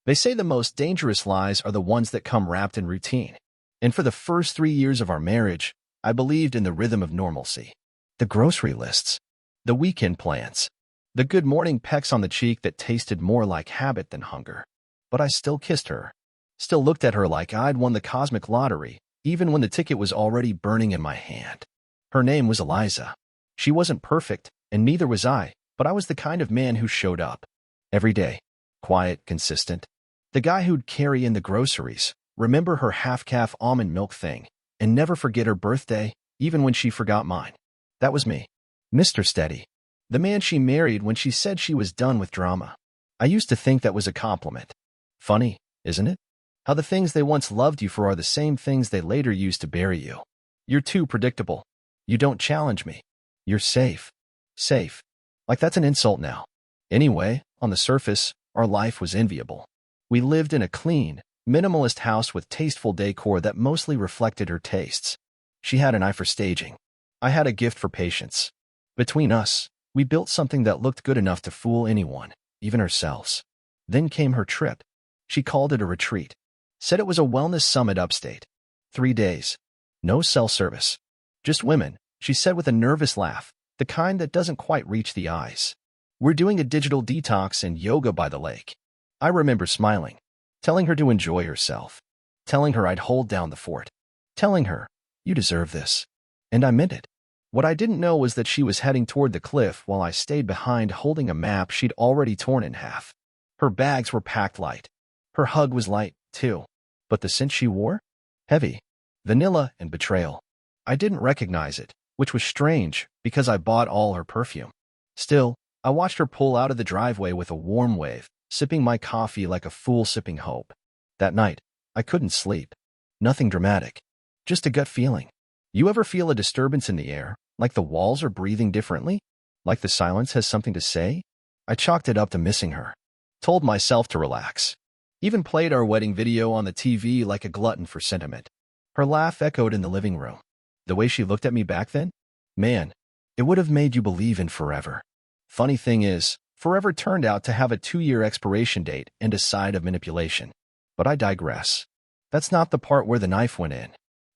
They say the most dangerous lies are the ones that come wrapped in routine. And for the first 3 years of our marriage, I believed in the rhythm of normalcy. The grocery lists, the weekend plans, the good morning pecks on the cheek that tasted more like habit than hunger. But I still kissed her, still looked at her like I'd won the cosmic lottery, even when the ticket was already burning in my hand. Her name was Eliza. She wasn't perfect, and neither was I, but I was the kind of man who showed up. Every day. Quiet, consistent. The guy who'd carry in the groceries, remember her half-calf almond milk thing, and never forget her birthday, even when she forgot mine. That was me. Mr. Steady. The man she married when she said she was done with drama. I used to think that was a compliment. Funny, isn't it? How the things they once loved you for are the same things they later used to bury you. You're too predictable. You don't challenge me. You're safe. Safe. Like that's an insult now. Anyway, on the surface, our life was enviable. We lived in a clean, minimalist house with tasteful decor that mostly reflected her tastes. She had an eye for staging. I had a gift for patience. Between us, we built something that looked good enough to fool anyone, even ourselves. Then came her trip. She called it a retreat. Said it was a wellness summit upstate. 3 days. No cell service. Just women, she said with a nervous laugh, the kind that doesn't quite reach the eyes. We're doing a digital detox and yoga by the lake. I remember smiling, telling her to enjoy herself, telling her I'd hold down the fort, telling her, you deserve this. And I meant it. What I didn't know was that she was heading toward the cliff while I stayed behind holding a map she'd already torn in half. Her bags were packed light. Her hug was light, too. But the scent she wore? Heavy. Vanilla and betrayal. I didn't recognize it, which was strange because I bought all her perfume. Still, I watched her pull out of the driveway with a warm wave, sipping my coffee like a fool sipping hope. That night, I couldn't sleep. Nothing dramatic. Just a gut feeling. You ever feel a disturbance in the air, like the walls are breathing differently? Like the silence has something to say? I chalked it up to missing her. Told myself to relax. Even played our wedding video on the TV like a glutton for sentiment. Her laugh echoed in the living room. The way she looked at me back then? Man, it would have made you believe in forever. Funny thing is, forever turned out to have a 2-year expiration date and a side of manipulation. But I digress. That's not the part where the knife went in.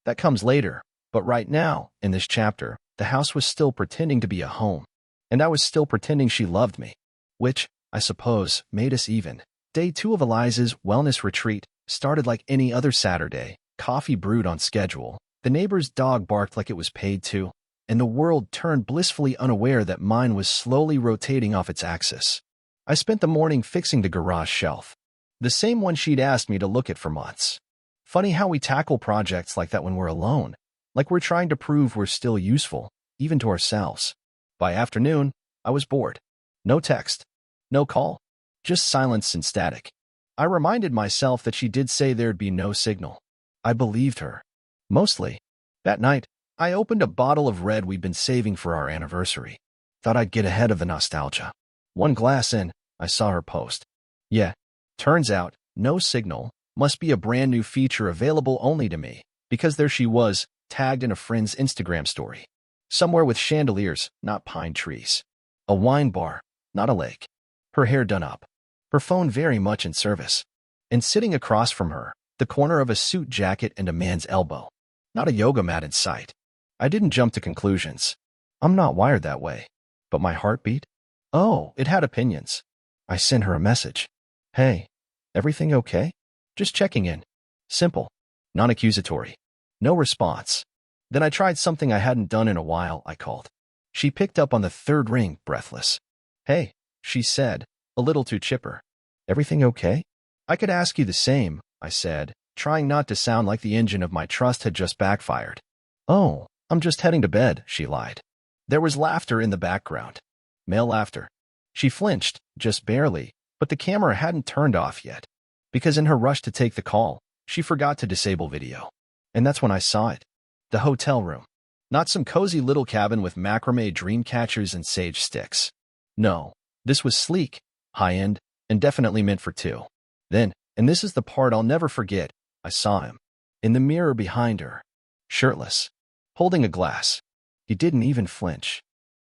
That comes later, but right now, in this chapter, the house was still pretending to be a home. And I was still pretending she loved me. Which, I suppose, made us even. Day 2 of Eliza's wellness retreat started like any other Saturday. Coffee brewed on schedule. The neighbor's dog barked like it was paid to. And the world turned blissfully unaware that mine was slowly rotating off its axis. I spent the morning fixing the garage shelf. The same one she'd asked me to look at for months. Funny how we tackle projects like that when we're alone. Like we're trying to prove we're still useful, even to ourselves. By afternoon, I was bored. No text. No call. Just silence and static. I reminded myself that she did say there'd be no signal. I believed her. Mostly. That night, I opened a bottle of red we'd been saving for our anniversary. Thought I'd get ahead of the nostalgia. One glass in, I saw her post. Yeah, turns out, no signal must be a brand new feature available only to me, because there she was, tagged in a friend's Instagram story. Somewhere with chandeliers, not pine trees. A wine bar, not a lake. Her hair done up. Her phone very much in service. And sitting across from her, the corner of a suit jacket and a man's elbow. Not a yoga mat in sight. I didn't jump to conclusions. I'm not wired that way. But my heartbeat? Oh, it had opinions. I sent her a message. Hey, everything okay? Just checking in. Simple. Non-accusatory. No response. Then I tried something I hadn't done in a while. I called. She picked up on the third ring, breathless. Hey, she said, a little too chipper. Everything okay? I could ask you the same, I said, trying not to sound like the engine of my trust had just backfired. Oh, I'm just heading to bed, she lied. There was laughter in the background. Male laughter. She flinched, just barely, but the camera hadn't turned off yet. Because in her rush to take the call, she forgot to disable video. And that's when I saw it. The hotel room. Not some cozy little cabin with macrame dream catchers and sage sticks. No, this was sleek, high-end, and definitely meant for two. Then, and this is the part I'll never forget, I saw him. In the mirror behind her. Shirtless. Holding a glass. He didn't even flinch.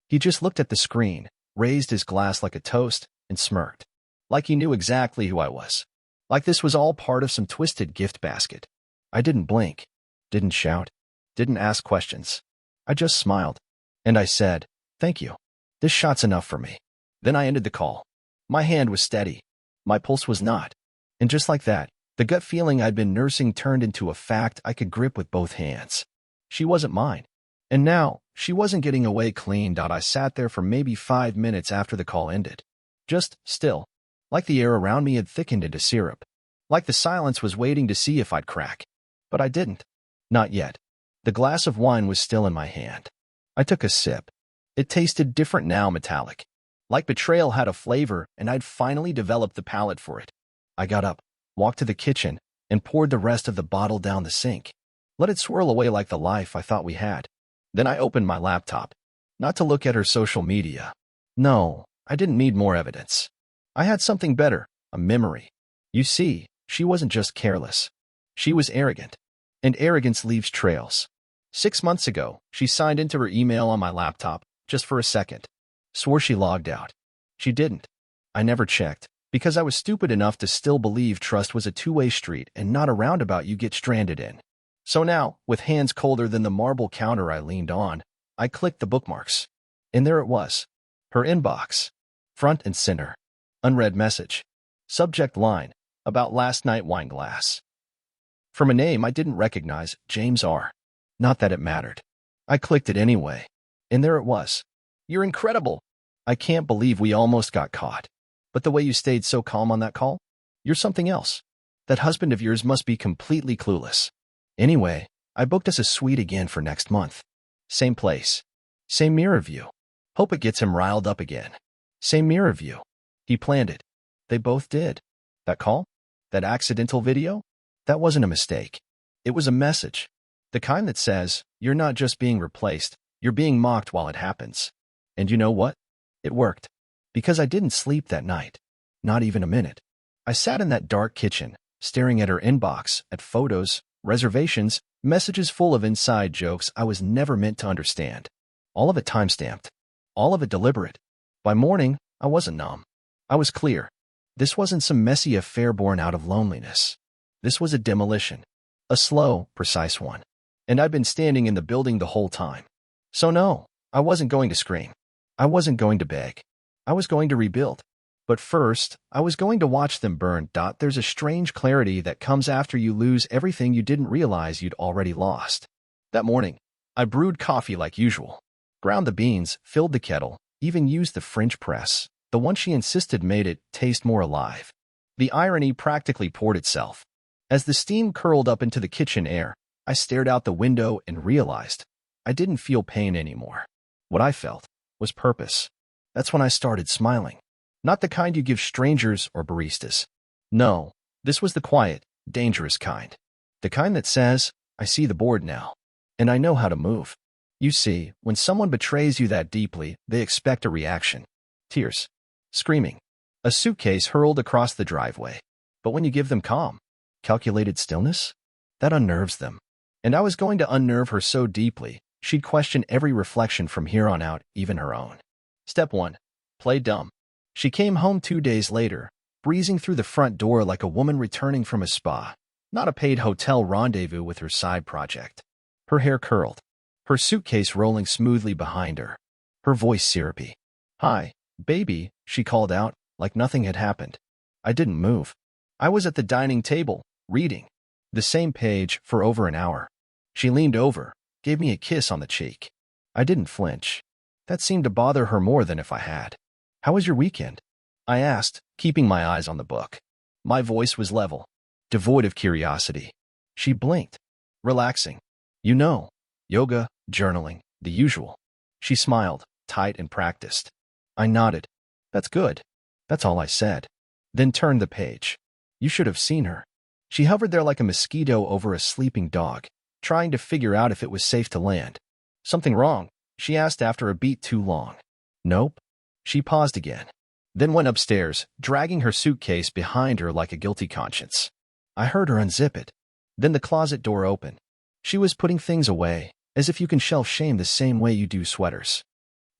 He just looked at the screen, raised his glass like a toast, and smirked. Like he knew exactly who I was. Like this was all part of some twisted gift basket. I didn't blink, didn't shout, didn't ask questions. I just smiled. And I said, "Thank you. This shot's enough for me." Then I ended the call. My hand was steady. My pulse was not. And just like that, the gut feeling I'd been nursing turned into a fact I could grip with both hands. She wasn't mine. And now, she wasn't getting away clean. I sat there for maybe 5 minutes after the call ended. Just still. Like the air around me had thickened into syrup. Like the silence was waiting to see if I'd crack. But I didn't. Not yet. The glass of wine was still in my hand. I took a sip. It tasted different now, metallic. Like betrayal had a flavor, and I'd finally developed the palate for it. I got up, walked to the kitchen, and poured the rest of the bottle down the sink. Let it swirl away like the life I thought we had. Then I opened my laptop. Not to look at her social media. No, I didn't need more evidence. I had something better, a memory. You see, she wasn't just careless. She was arrogant. And arrogance leaves trails. 6 months ago, she signed into her email on my laptop, just for a second. Swore she logged out. She didn't. I never checked, because I was stupid enough to still believe trust was a two-way street and not a roundabout you get stranded in. So now, with hands colder than the marble counter I leaned on, I clicked the bookmarks. And there it was. Her inbox. Front and center. Unread message. Subject line. About last night wine glass. From a name I didn't recognize, James R. Not that it mattered. I clicked it anyway. And there it was. "You're incredible. I can't believe we almost got caught. But the way you stayed so calm on that call? You're something else. That husband of yours must be completely clueless. Anyway, I booked us a suite again for next month. Same place. Same mirror view. Hope it gets him riled up again. Same mirror view. He planned it. They both did. That call? That accidental video? That wasn't a mistake. It was a message. The kind that says, you're not just being replaced, you're being mocked while it happens. And you know what? It worked. Because I didn't sleep that night. Not even a minute. I sat in that dark kitchen, staring at her inbox, at photos, reservations, messages full of inside jokes I was never meant to understand. All of it time-stamped. All of it deliberate. By morning, I wasn't numb. I was clear. This wasn't some messy affair born out of loneliness. This was a demolition. A slow, precise one. And I'd been standing in the building the whole time. So no, I wasn't going to scream. I wasn't going to beg. I was going to rebuild. But first, I was going to watch them burn. There's a strange clarity that comes after you lose everything you didn't realize you'd already lost. That morning, I brewed coffee like usual. Ground the beans, filled the kettle, even used the French press, the one she insisted made it taste more alive. The irony practically poured itself. As the steam curled up into the kitchen air, I stared out the window and realized I didn't feel pain anymore. What I felt was purpose. That's when I started smiling. Not the kind you give strangers or baristas. No, this was the quiet, dangerous kind. The kind that says, I see the board now, and I know how to move. You see, when someone betrays you that deeply, they expect a reaction. Tears. Screaming. A suitcase hurled across the driveway. But when you give them calm, calculated stillness, that unnerves them. And I was going to unnerve her so deeply, she'd question every reflection from here on out, even her own. Step 1. Play dumb. She came home 2 days later, breezing through the front door like a woman returning from a spa, not a paid hotel rendezvous with her side project. Her hair curled, her suitcase rolling smoothly behind her, her voice syrupy. "Hi, baby," she called out, like nothing had happened. I didn't move. I was at the dining table, reading. The same page for over an hour. She leaned over, gave me a kiss on the cheek. I didn't flinch. That seemed to bother her more than if I had. "How was your weekend?" I asked, keeping my eyes on the book. My voice was level, devoid of curiosity. She blinked. "Relaxing. You know, yoga, journaling, the usual." She smiled, tight and practiced. I nodded. "That's good." That's all I said. Then turned the page. You should have seen her. She hovered there like a mosquito over a sleeping dog, trying to figure out if it was safe to land. "Something wrong?" she asked after a beat too long. "Nope." She paused again, then went upstairs, dragging her suitcase behind her like a guilty conscience. I heard her unzip it. Then the closet door opened. She was putting things away, as if you can shelf shame the same way you do sweaters.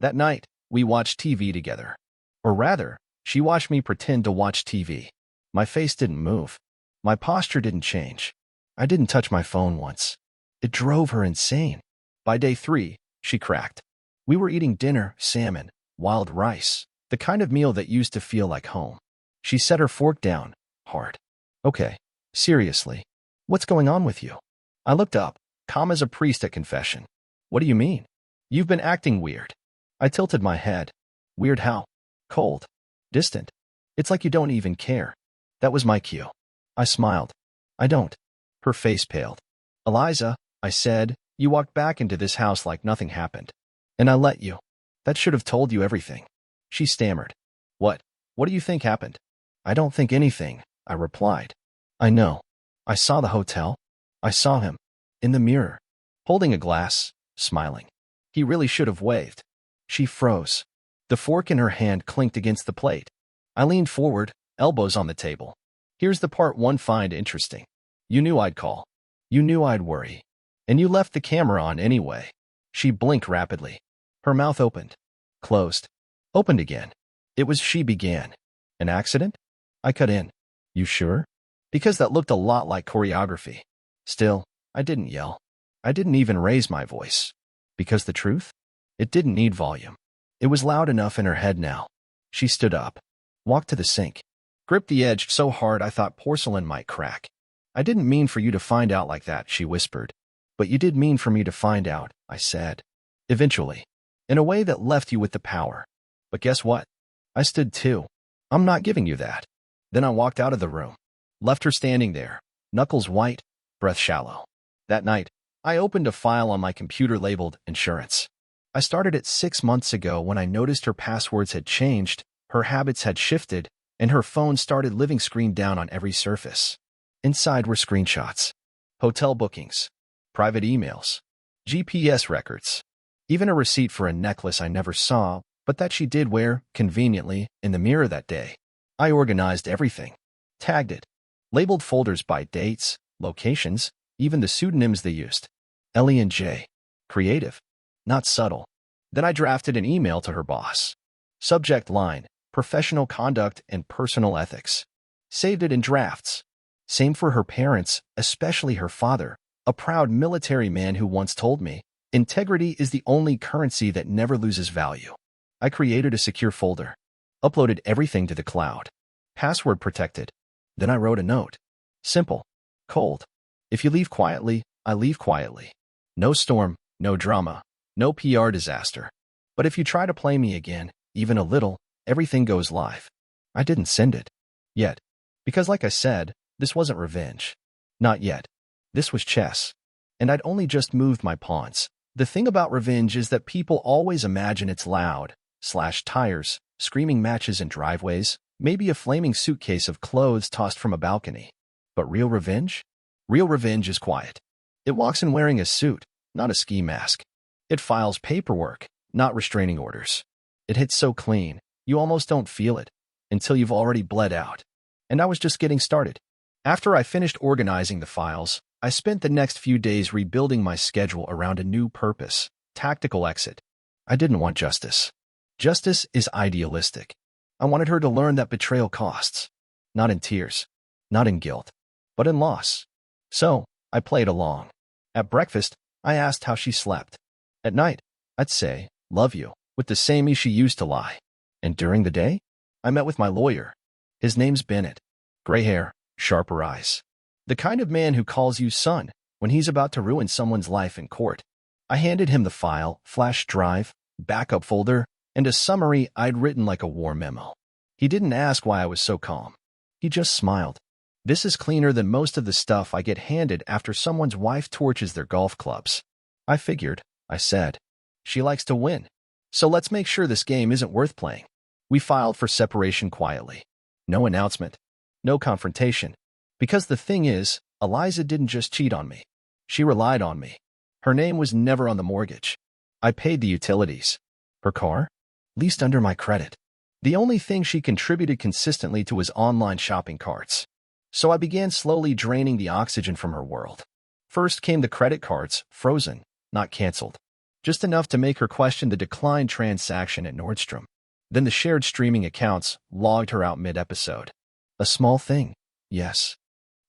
That night, we watched TV together. Or rather, she watched me pretend to watch TV. My face didn't move. My posture didn't change. I didn't touch my phone once. It drove her insane. By day 3, she cracked. We were eating dinner, salmon, wild rice, the kind of meal that used to feel like home. She set her fork down, hard. Okay, seriously, what's going on with you? I looked up, calm as a priest at confession. What do you mean? You've been acting weird. I tilted my head. Weird how? Cold. Distant. It's like you don't even care. That was my cue. I smiled. I don't. Her face paled. Eliza, I said, you walked back into this house like nothing happened. And I let you. That should have told you everything. She stammered. What? What do you think happened? I don't think anything, I replied. I know. I saw the hotel. I saw him. In the mirror. Holding a glass, smiling. He really should have waved. She froze. The fork in her hand clinked against the plate. I leaned forward, elbows on the table. Here's the part one find interesting. You knew I'd call. You knew I'd worry. And you left the camera on anyway. She blinked rapidly. Her mouth opened. Closed. Opened again. It was she began. An accident? I cut in. You sure? Because that looked a lot like choreography. Still, I didn't yell. I didn't even raise my voice. Because the truth? It didn't need volume. It was loud enough in her head now. She stood up. Walked to the sink. Gripped the edge so hard I thought porcelain might crack. I didn't mean for you to find out like that, she whispered. But you did mean for me to find out, I said. Eventually. In a way that left you with the power. But guess what? I stood too. I'm not giving you that. Then I walked out of the room. Left her standing there, knuckles white, breath shallow. That night, I opened a file on my computer labeled insurance. I started it 6 months ago when I noticed her passwords had changed, her habits had shifted, and her phone started living screen down on every surface. Inside were screenshots, hotel bookings, private emails, GPS records, even a receipt for a necklace I never saw, but that she did wear, conveniently, in the mirror that day. I organized everything, tagged it, labeled folders by dates, locations, even the pseudonyms they used. Ellie and J. Creative, not subtle. Then I drafted an email to her boss. Subject line, professional conduct and personal ethics. Saved it in drafts. Same for her parents, especially her father, a proud military man who once told me, integrity is the only currency that never loses value. I created a secure folder. Uploaded everything to the cloud. Password protected. Then I wrote a note. Simple. Cold. If you leave quietly, I leave quietly. No storm, no drama, no PR disaster. But if you try to play me again, even a little, everything goes live. I didn't send it. Yet. Because like I said, this wasn't revenge. Not yet. This was chess. And I'd only just moved my pawns. The thing about revenge is that people always imagine it's loud, slashed tires, screaming matches in driveways, maybe a flaming suitcase of clothes tossed from a balcony. But real revenge? Real revenge is quiet. It walks in wearing a suit, not a ski mask. It files paperwork, not restraining orders. It hits so clean, you almost don't feel it, until you've already bled out. And I was just getting started. After I finished organizing the files, I spent the next few days rebuilding my schedule around a new purpose, tactical exit. I didn't want justice. Justice is idealistic. I wanted her to learn that betrayal costs. Not in tears, not in guilt, but in loss. So, I played along. At breakfast, I asked how she slept. At night, I'd say, love you, with the same ease she used to lie. And during the day, I met with my lawyer. His name's Bennett. Gray hair, sharper eyes. The kind of man who calls you son when he's about to ruin someone's life in court. I handed him the file, flash drive, backup folder, and a summary I'd written like a war memo. He didn't ask why I was so calm. He just smiled. This is cleaner than most of the stuff I get handed after someone's wife torches their golf clubs. I figured, I said. She likes to win. So let's make sure this game isn't worth playing. We filed for separation quietly. No announcement. No confrontation. Because the thing is, Eliza didn't just cheat on me. She relied on me. Her name was never on the mortgage. I paid the utilities. Her car? Leased under my credit. The only thing she contributed consistently to was online shopping carts. So I began slowly draining the oxygen from her world. First came the credit cards, frozen, not canceled. Just enough to make her question the declined transaction at Nordstrom. Then the shared streaming accounts logged her out mid-episode. A small thing, yes.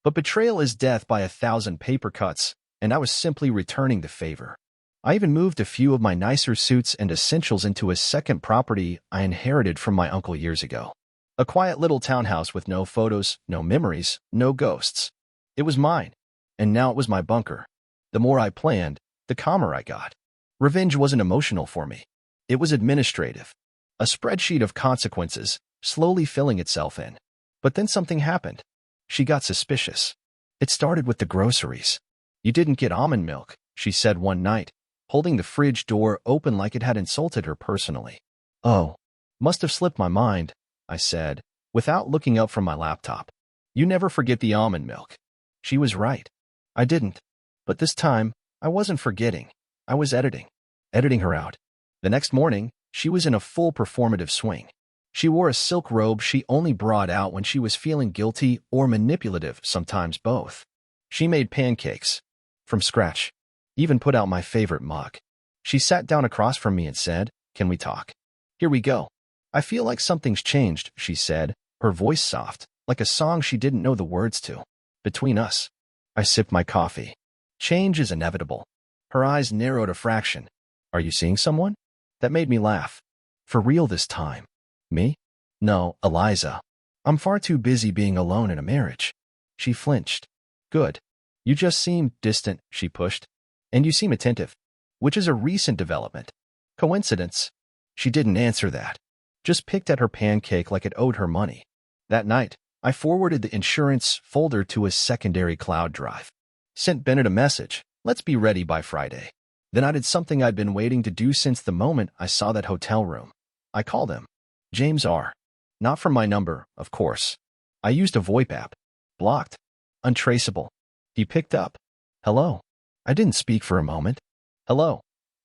But betrayal is death by 1,000 paper cuts, and I was simply returning the favor. I even moved a few of my nicer suits and essentials into a second property I inherited from my uncle years ago. A quiet little townhouse with no photos, no memories, no ghosts. It was mine, and now it was my bunker. The more I planned, the calmer I got. Revenge wasn't emotional for me. It was administrative. A spreadsheet of consequences, slowly filling itself in. But then something happened. She got suspicious. It started with the groceries. "You didn't get almond milk," she said one night, holding the fridge door open like it had insulted her personally. "Oh, must have slipped my mind," I said, without looking up from my laptop. "You never forget the almond milk." She was right. I didn't. But this time, I wasn't forgetting. I was editing. Editing her out. The next morning, she was in a full performative swing. She wore a silk robe she only brought out when she was feeling guilty or manipulative, sometimes both. She made pancakes. From scratch. Even put out my favorite mug. She sat down across from me and said, "Can we talk?" "Here we go." "I feel like something's changed," she said, her voice soft, like a song she didn't know the words to. "Between us." I sipped my coffee. "Change is inevitable." Her eyes narrowed a fraction. "Are you seeing someone?" That made me laugh. "For real this time?" "Me?" "No, Eliza. I'm far too busy being alone in a marriage." She flinched. "Good. You just seem distant," she pushed. "And you seem attentive, which is a recent development." Coincidence? She didn't answer that. Just picked at her pancake like it owed her money. That night, I forwarded the insurance folder to a secondary cloud drive. Sent Bennett a message, "Let's be ready by Friday." Then I did something I'd been waiting to do since the moment I saw that hotel room. I called him. James R. Not from my number, of course. I used a VoIP app. Blocked. Untraceable. He picked up. "Hello." I didn't speak for a moment. "Hello."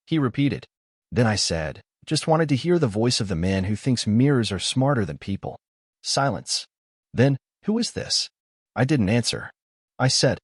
He repeated. Then I said, "Just wanted to hear the voice of the man who thinks mirrors are smarter than people." Silence. Then, "Who is this?" I didn't answer. I said,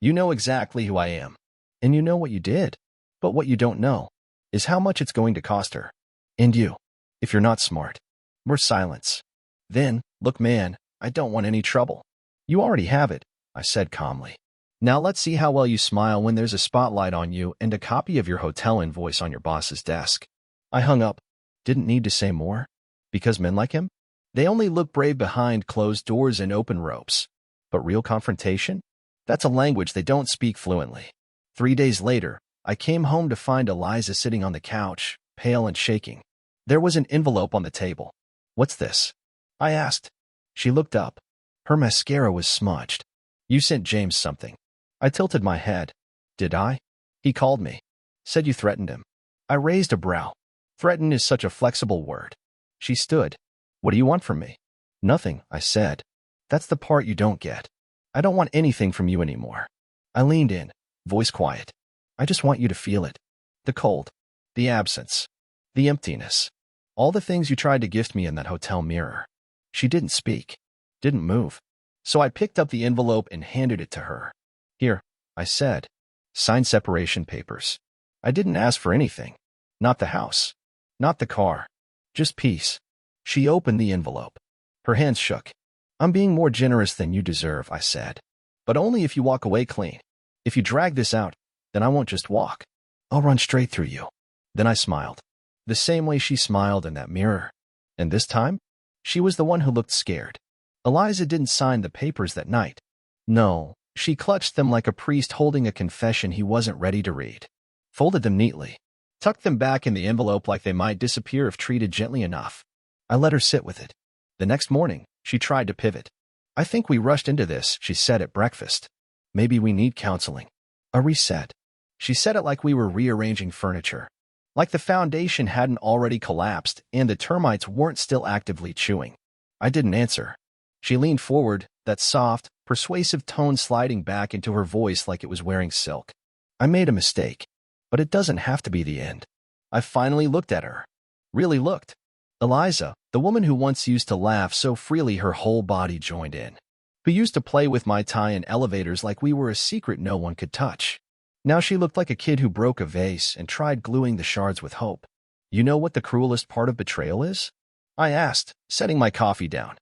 "You know exactly who I am. And you know what you did. But what you don't know is how much it's going to cost her. And you, if you're not smart." More silence. Then, "Look, man, I don't want any trouble." "You already have it," I said calmly. "Now let's see how well you smile when there's a spotlight on you and a copy of your hotel invoice on your boss's desk." I hung up. Didn't need to say more. Because men like him? They only look brave behind closed doors and open ropes. But real confrontation? That's a language they don't speak fluently. 3 days later, I came home to find Eliza sitting on the couch, pale and shaking. There was an envelope on the table. "What's this?" I asked. She looked up. Her mascara was smudged. "You sent James something." I tilted my head. "Did I?" He called me. "Said you threatened him." I raised a brow. Threaten is such a flexible word. She stood. "What do you want from me?" "Nothing," I said. "That's the part you don't get. I don't want anything from you anymore." I leaned in, voice quiet. "I just want you to feel it. The cold. The absence. The emptiness. All the things you tried to gift me in that hotel mirror." She didn't speak. Didn't move. So I picked up the envelope and handed it to her. "Here," I said. "Sign separation papers." I didn't ask for anything. Not the house. Not the car. Just peace. She opened the envelope. Her hands shook. "I'm being more generous than you deserve," I said. "But only if you walk away clean. If you drag this out, then I won't just walk. I'll run straight through you." Then I smiled. The same way she smiled in that mirror. And this time, she was the one who looked scared. Eliza didn't sign the papers that night. No, she clutched them like a priest holding a confession he wasn't ready to read. Folded them neatly. Tucked them back in the envelope like they might disappear if treated gently enough. I let her sit with it. The next morning, she tried to pivot. "I think we rushed into this," she said at breakfast. "Maybe we need counseling. A reset." She said it like we were rearranging furniture. Like the foundation hadn't already collapsed and the termites weren't still actively chewing. I didn't answer. She leaned forward, that soft, persuasive tone sliding back into her voice like it was wearing silk. "I made a mistake, but it doesn't have to be the end." I finally looked at her. Really looked. Eliza, the woman who once used to laugh so freely her whole body joined in. Who used to play with my tie in elevators like we were a secret no one could touch. Now she looked like a kid who broke a vase and tried gluing the shards with hope. "You know what the cruelest part of betrayal is?" I asked, setting my coffee down.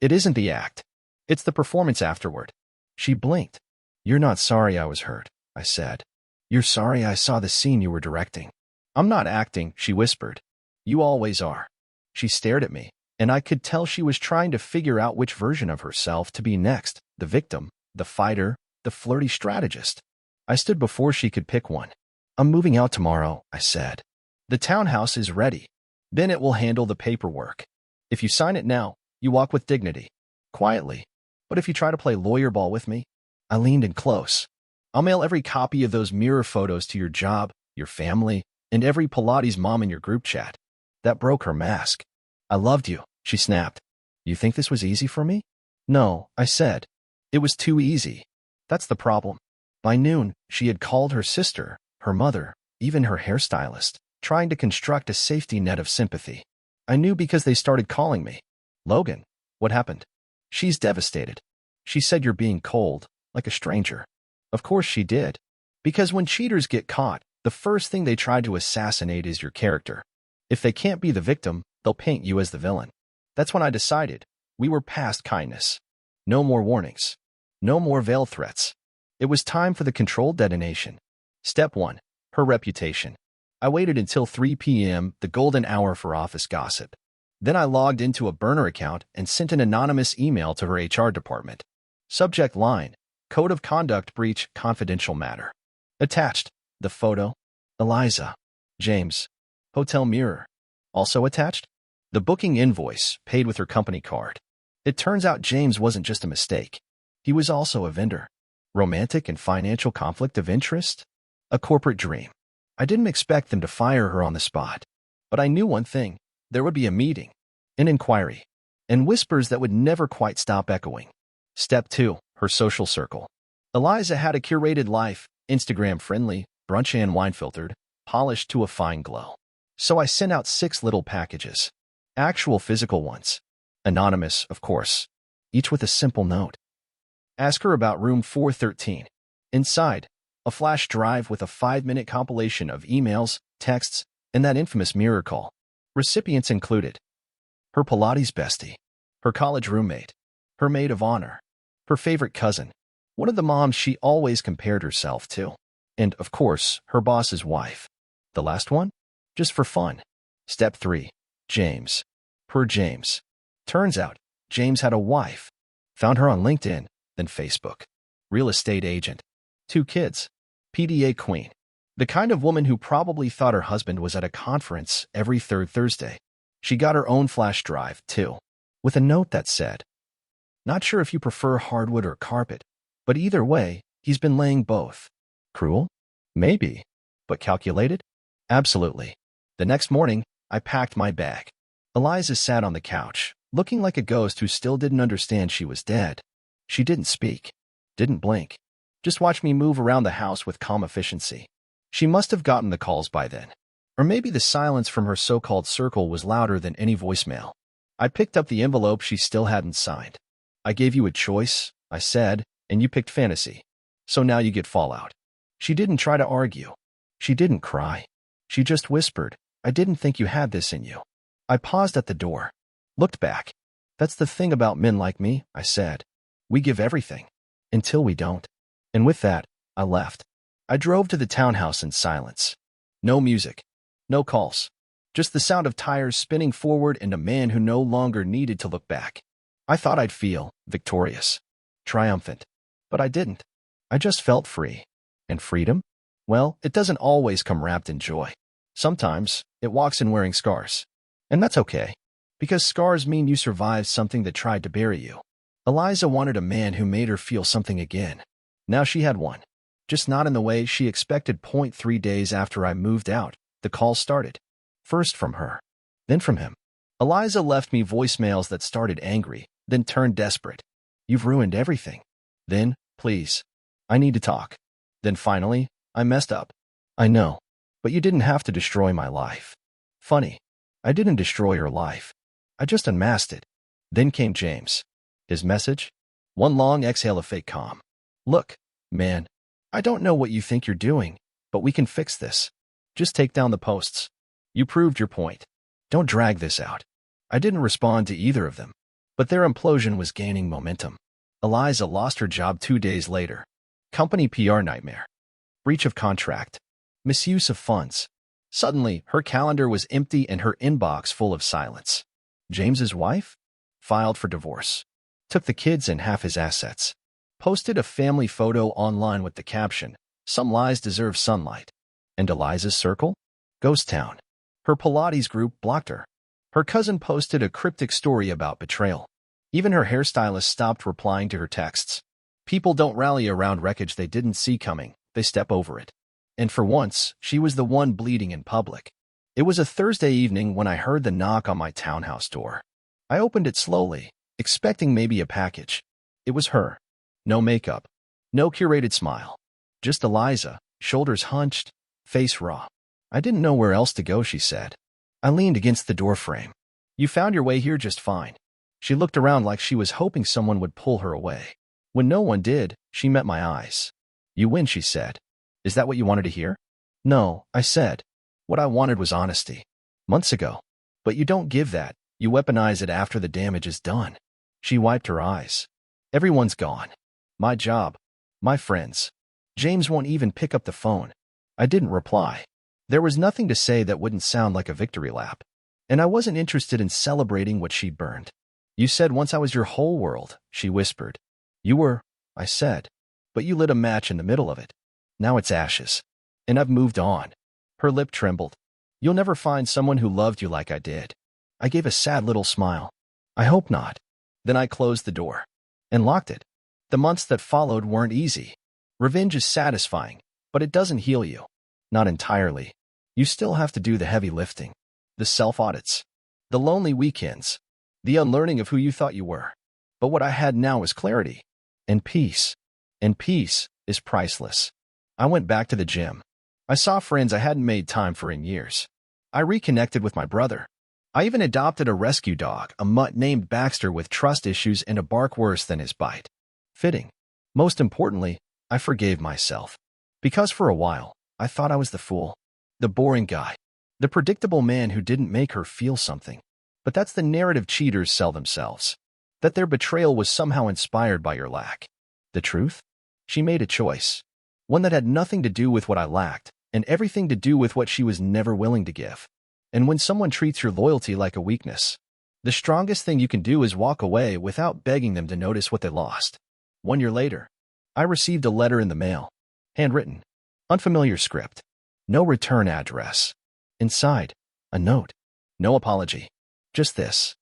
"It isn't the act. It's the performance afterward. She blinked. You're not sorry I was hurt, I said. You're sorry I saw the scene you were directing. I'm not acting, she whispered. You always are. She stared at me, and I could tell she was trying to figure out which version of herself to be next, the victim, the fighter, the flirty strategist. I stood before she could pick one. I'm moving out tomorrow, I said. The townhouse is ready. Bennett will handle the paperwork. If you sign it now, you walk with dignity. Quietly. But if you try to play lawyer ball with me, I leaned in close. I'll mail every copy of those mirror photos to your job, your family, and every Pilates mom in your group chat. That broke her mask. I loved you, she snapped. You think this was easy for me? No, I said. It was too easy. That's the problem. By noon, she had called her sister, her mother, even her hairstylist, trying to construct a safety net of sympathy. I knew because they started calling me. Logan, what happened? She's devastated. She said you're being cold, like a stranger. Of course she did. Because when cheaters get caught, the first thing they try to assassinate is your character. If they can't be the victim, they'll paint you as the villain. That's when I decided we were past kindness. No more warnings. No more veiled threats. It was time for the controlled detonation. Step 1. Her reputation. I waited until 3 p.m., the golden hour for office gossip. Then I logged into a burner account and sent an anonymous email to her HR department. Subject line: Code of Conduct Breach, Confidential Matter. Attached: the photo. Eliza. James. Hotel mirror. Also attached: the booking invoice, paid with her company card. It turns out James wasn't just a mistake. He was also a vendor. Romantic and financial conflict of interest? A corporate dream. I didn't expect them to fire her on the spot. But I knew one thing. There would be a meeting, an inquiry, and whispers that would never quite stop echoing. Step 2. Her social circle. Eliza had a curated life, Instagram-friendly, brunch and wine-filtered, polished to a fine glow. So I sent out 6 little packages. Actual physical ones. Anonymous, of course. Each with a simple note. Ask her about room 413. Inside, a flash drive with a 5-minute compilation of emails, texts, and that infamous mirror call. Recipients included her Pilates bestie, her college roommate, her maid of honor, her favorite cousin, one of the moms she always compared herself to, and, of course, her boss's wife. The last one? Just for fun. Step 3. James. Per James. Turns out, James had a wife. Found her on LinkedIn, then Facebook. Real estate agent. 2 kids. PDA queen. The kind of woman who probably thought her husband was at a conference every 3rd Thursday. She got her own flash drive, too, with a note that said, "Not sure if you prefer hardwood or carpet, but either way, he's been laying both." Cruel? Maybe. But calculated? Absolutely. The next morning, I packed my bag. Eliza sat on the couch, looking like a ghost who still didn't understand she was dead. She didn't speak, didn't blink, just watched me move around the house with calm efficiency. She must have gotten the calls by then. Or maybe the silence from her so-called circle was louder than any voicemail. I picked up the envelope she still hadn't signed. I gave you a choice, I said, and you picked fantasy. So now you get fallout. She didn't try to argue. She didn't cry. She just whispered, "I didn't think you had this in you." I paused at the door, looked back. That's the thing about men like me, I said. We give everything. Until we don't. And with that, I left. I drove to the townhouse in silence. No music. No calls. Just the sound of tires spinning forward and a man who no longer needed to look back. I thought I'd feel victorious, triumphant. But I didn't. I just felt free. And freedom? Well, it doesn't always come wrapped in joy. Sometimes, it walks in wearing scars. And that's okay. Because scars mean you survived something that tried to bury you. Eliza wanted a man who made her feel something again. Now she had one. Just not in the way she expected. 3 days after I moved out, the calls started. First from her, then from him. Eliza left me voicemails that started angry, then turned desperate. "You've ruined everything." Then, "Please, I need to talk." Then finally, "I messed up." "I know, but you didn't have to destroy my life." Funny, I didn't destroy her life. I just unmasked it. Then came James. His message? One long exhale of fake calm. "Look, man, I don't know what you think you're doing, but we can fix this. Just take down the posts. You proved your point. Don't drag this out." I didn't respond to either of them, but their implosion was gaining momentum. Eliza lost her job 2 days later. Company PR nightmare. Breach of contract. Misuse of funds. Suddenly, her calendar was empty and her inbox full of silence. James's wife? Filed for divorce. Took the kids and half his assets. Posted a family photo online with the caption, "Some lies deserve sunlight." And Eliza's circle? Ghost town. Her Pilates group blocked her. Her cousin posted a cryptic story about betrayal. Even her hairstylist stopped replying to her texts. People don't rally around wreckage they didn't see coming, they step over it. And for once, she was the one bleeding in public. It was a Thursday evening when I heard the knock on my townhouse door. I opened it slowly, expecting maybe a package. It was her. No makeup. No curated smile. Just Eliza, shoulders hunched, face raw. "I didn't know where else to go," she said. I leaned against the doorframe. "You found your way here just fine." She looked around like she was hoping someone would pull her away. When no one did, she met my eyes. "You win," she said. "Is that what you wanted to hear?" "No," I said. "What I wanted was honesty. Months ago. But you don't give that. You weaponize it after the damage is done." She wiped her eyes. "Everyone's gone. My job. My friends. James won't even pick up the phone." I didn't reply. There was nothing to say that wouldn't sound like a victory lap. And I wasn't interested in celebrating what she'd burned. "You said once I was your whole world," she whispered. "You were," I said. "But you lit a match in the middle of it. Now it's ashes. And I've moved on." Her lip trembled. "You'll never find someone who loved you like I did." I gave a sad little smile. "I hope not." Then I closed the door. And locked it. The months that followed weren't easy. Revenge is satisfying, but it doesn't heal you. Not entirely. You still have to do the heavy lifting. The self-audits. The lonely weekends. The unlearning of who you thought you were. But what I had now was clarity. And peace. And peace is priceless. I went back to the gym. I saw friends I hadn't made time for in years. I reconnected with my brother. I even adopted a rescue dog, a mutt named Baxter with trust issues and a bark worse than his bite. Fitting. Most importantly, I forgave myself. Because for a while, I thought I was the fool. The boring guy. The predictable man who didn't make her feel something. But that's the narrative cheaters sell themselves. That their betrayal was somehow inspired by your lack. The truth? She made a choice. One that had nothing to do with what I lacked, and everything to do with what she was never willing to give. And when someone treats your loyalty like a weakness, the strongest thing you can do is walk away without begging them to notice what they lost. 1 year later, I received a letter in the mail. Handwritten. Unfamiliar script. No return address. Inside, a note. No apology. Just this.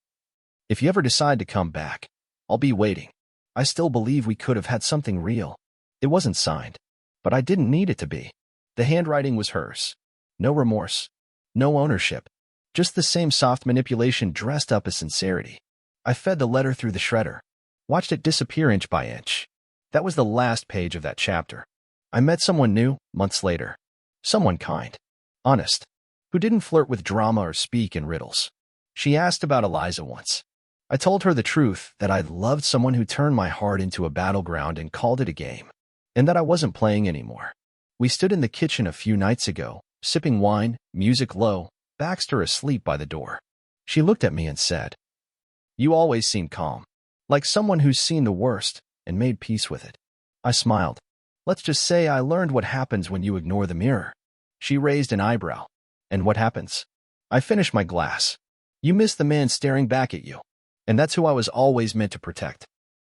"If you ever decide to come back, I'll be waiting. I still believe we could have had something real." It wasn't signed, but I didn't need it to be. The handwriting was hers. No remorse. No ownership. Just the same soft manipulation dressed up as sincerity. I fed the letter through the shredder. Watched it disappear inch by inch. That was the last page of that chapter. I met someone new, months later. Someone kind. Honest. Who didn't flirt with drama or speak in riddles. She asked about Eliza once. I told her the truth, that I'd loved someone who turned my heart into a battleground and called it a game. And that I wasn't playing anymore. We stood in the kitchen a few nights ago, sipping wine, music low, Baxter asleep by the door. She looked at me and said, "You always seem calm. Like someone who's seen the worst and made peace with it." I smiled. "Let's just say I learned what happens when you ignore the mirror." She raised an eyebrow. "And what happens?" I finished my glass. "You miss the man staring back at you. And that's who I was always meant to protect."